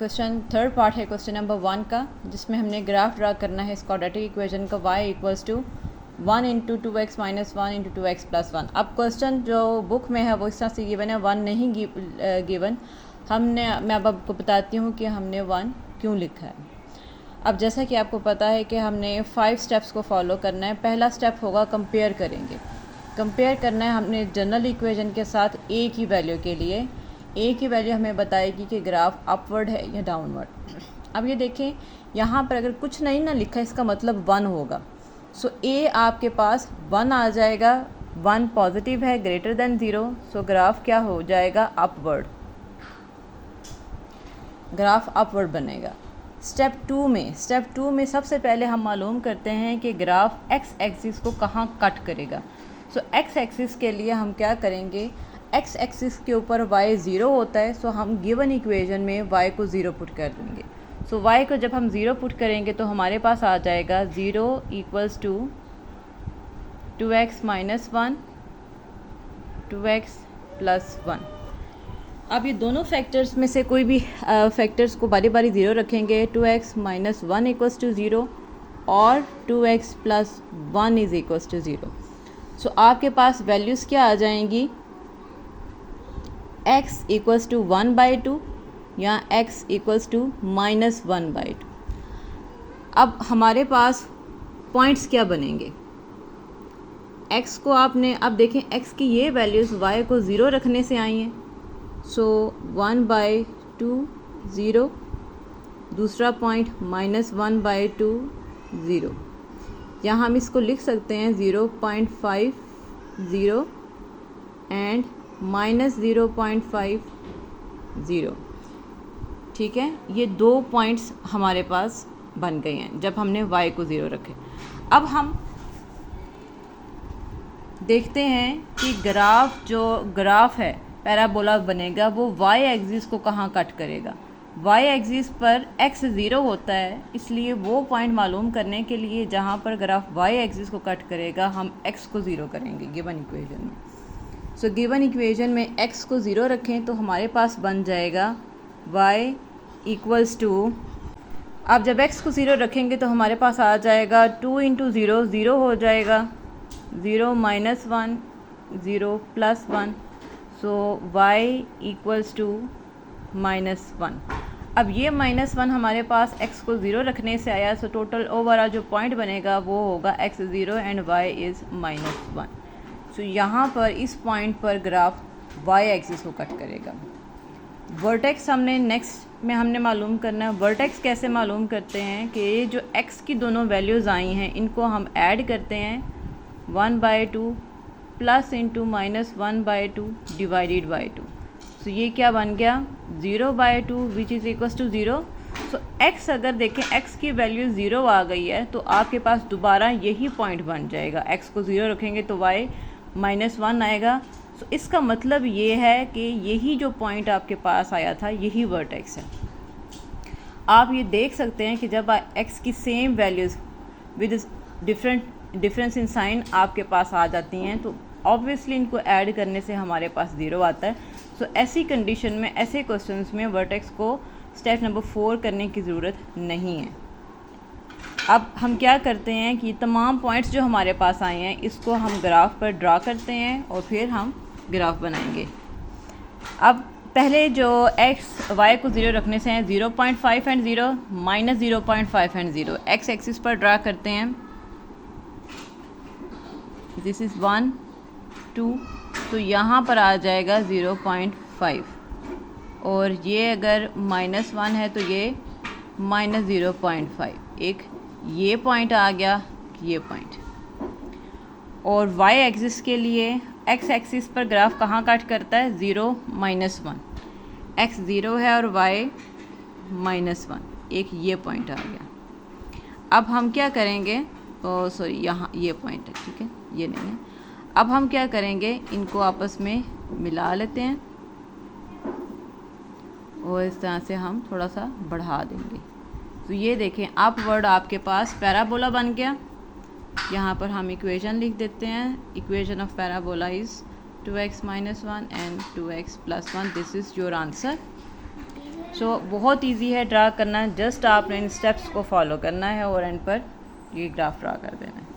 Question third part है question number 1 का, जिसमें हमने ग्राफ ड्रा करना है इस क्वाड्रेटिक इक्वेशन का y equals to 1 into 2x minus 1 into 2x plus 1। अब क्वेश्चन जो बुक में है वो इस तरह से गिवन है, 1 नहीं गिवन। मैं अब आपको बताती हूँ कि हमने 1 क्यों लिखा है। अब जैसा कि आपको पता है कि हमने 5 स्टेप्स को फॉलो करना है। पहला स्टेप होगा कंपेयर करेंगे। कंपेयर करना है हमने जनरल इक्वेशन के साथ a की वैल्यू के लिए। a की वैल्यू हमें बताएगी कि ग्राफ अपवर्ड है या डाउनवर्ड। अब ये देखें, यहाँ पर अगर कुछ नहीं ना लिखा इसका मतलब 1 होगा। सो a आपके पास 1 आ जाएगा, 1 पॉजिटिव है, ग्रेटर देन 0। सो ग्राफ क्या हो जाएगा? अपवर्ड। ग्राफ अपवर्ड बनेगा। स्टेप टू में सबसे पहले हम मालूम करते हैं कि ग्राफ एक्स एक्सिस को कहाँ कट करेगा। सो एक्स एक्सिस के लिए हम क्या करेंगे, एक्स एक्सिस के ऊपर y 0 होता है। सो हम गिवन इक्वेशन में y को 0 पुट कर देंगे। सो y को जब हम 0 पुट करेंगे तो हमारे पास आ जाएगा 0 equals to 2x minus 1 2x plus 1। अब ये दोनों फैक्टर्स में से कोई भी फैक्टर्स को बारी बारी 0 रखेंगे। 2x माइनस 1 इक्वल्स टू 0 और 2x plus 1 is equals to 0। So आपके पास वैल्यूज़ क्या आ जाएंगी? x इक्वल्स टू 1/2 या x इक्वल्स टू माइनस 1/2। अब हमारे पास पॉइंट्स क्या बनेंगे? x को आपने, अब देखें x की ये वैल्यूज़ y को 0 रखने से आई हैं। सो 1/2 0, दूसरा पॉइंट माइनस 1/2 0। यहाँ हम इसको लिख सकते हैं 0.5 0 एंड माइनस 0.5 0। ठीक है, ये 2 पॉइंट्स हमारे पास बन गए हैं जब हमने y को 0 रखे। अब हम देखते हैं कि ग्राफ है पैराबोला बनेगा, वो y एक्सिस को कहाँ कट करेगा। y एक्सिस पर x 0 होता है, इसलिए वो पॉइंट मालूम करने के लिए जहाँ पर ग्राफ y एक्सिस को कट करेगा हम x को 0 करेंगे गिवन इक्वेशन में। सो गिवन इक्वेशन में x को 0 रखें तो हमारे पास बन जाएगा y इक्वल्स टू, अब जब x को 0 रखेंगे तो हमारे पास आ जाएगा 2 इंटू 0 0 हो जाएगा, 0 minus 1 0 plus 1। So y equals to minus 1। अब ये माइनस 1 हमारे पास x को 0 रखने से आया। सो टोटल ओवरऑल जो पॉइंट बनेगा वो होगा x 0 and y is minus 1। सो यहाँ पर इस पॉइंट पर ग्राफ y एक्सिस को कट करेगा। वर्टेक्स हमने नेक्स्ट में हमने मालूम करना है। वर्टेक्स कैसे मालूम करते हैं कि जो x की दोनों वैल्यूज़ आई हैं इनको हम ऐड करते हैं 1/2 plus into minus 1/2 divided by 2। So ये क्या बन गया? 0/2 which is equals to 0। So x अगर देखें x की वैल्यू 0 आ गई है तो आपके पास दोबारा यही पॉइंट बन जाएगा। x को 0 रखेंगे तो y माइनस 1 आएगा। सो इसका मतलब ये है कि यही जो पॉइंट आपके पास आया था यही वर्टेक्स है। आप ये देख सकते हैं कि जब x की same values with difference in sign आपके पास आ जाती हैं तो ऑब्वियसली इनको ऐड करने से हमारे पास 0 आता है। सो ऐसी कंडीशन में, ऐसे क्वेश्चंस में वर्टेक्स को स्टेप नंबर 4 करने की ज़रूरत नहीं है। अब हम क्या करते हैं कि तमाम पॉइंट्स जो हमारे पास आए हैं इसको हम ग्राफ पर ड्रा करते हैं और फिर हम ग्राफ बनाएंगे। अब पहले जो y को 0 रखने से हैं 0.5 and 0 minus 0.5 and 0 x axis पर ड्रा करते हैं। दिस इज़ 1 2, तो यहाँ पर आ जाएगा 0.5 और ये अगर माइनस 1 है तो ये माइनस 0.5। एक ये पॉइंट आ गया, ये पॉइंट। और y एक्सिस के लिए x एक्सिस पर ग्राफ कहाँ कट करता है? 0 माइनस 1। x 0 है और y माइनस 1, एक ये पॉइंट आ गया। अब हम क्या करेंगे, सॉरी यहाँ ये पॉइंट है, ठीक है, ये नहीं है। अब हम क्या करेंगे, इनको आपस में मिला लेते हैं और इस तरह से हम थोड़ा सा बढ़ा देंगे। तो ये देखें अपवर्ड आपके पास पैराबोला बन गया। यहाँ पर हम इक्वेशन लिख देते हैं। Equation of parabola is 2x - 1 and 2x + 1. This is your answer. सो बहुत इजी है ड्रा करना, जस्ट आपने इन स्टेप्स को फॉलो करना है और एंड पर ये ग्राफ ड्रा कर देना है।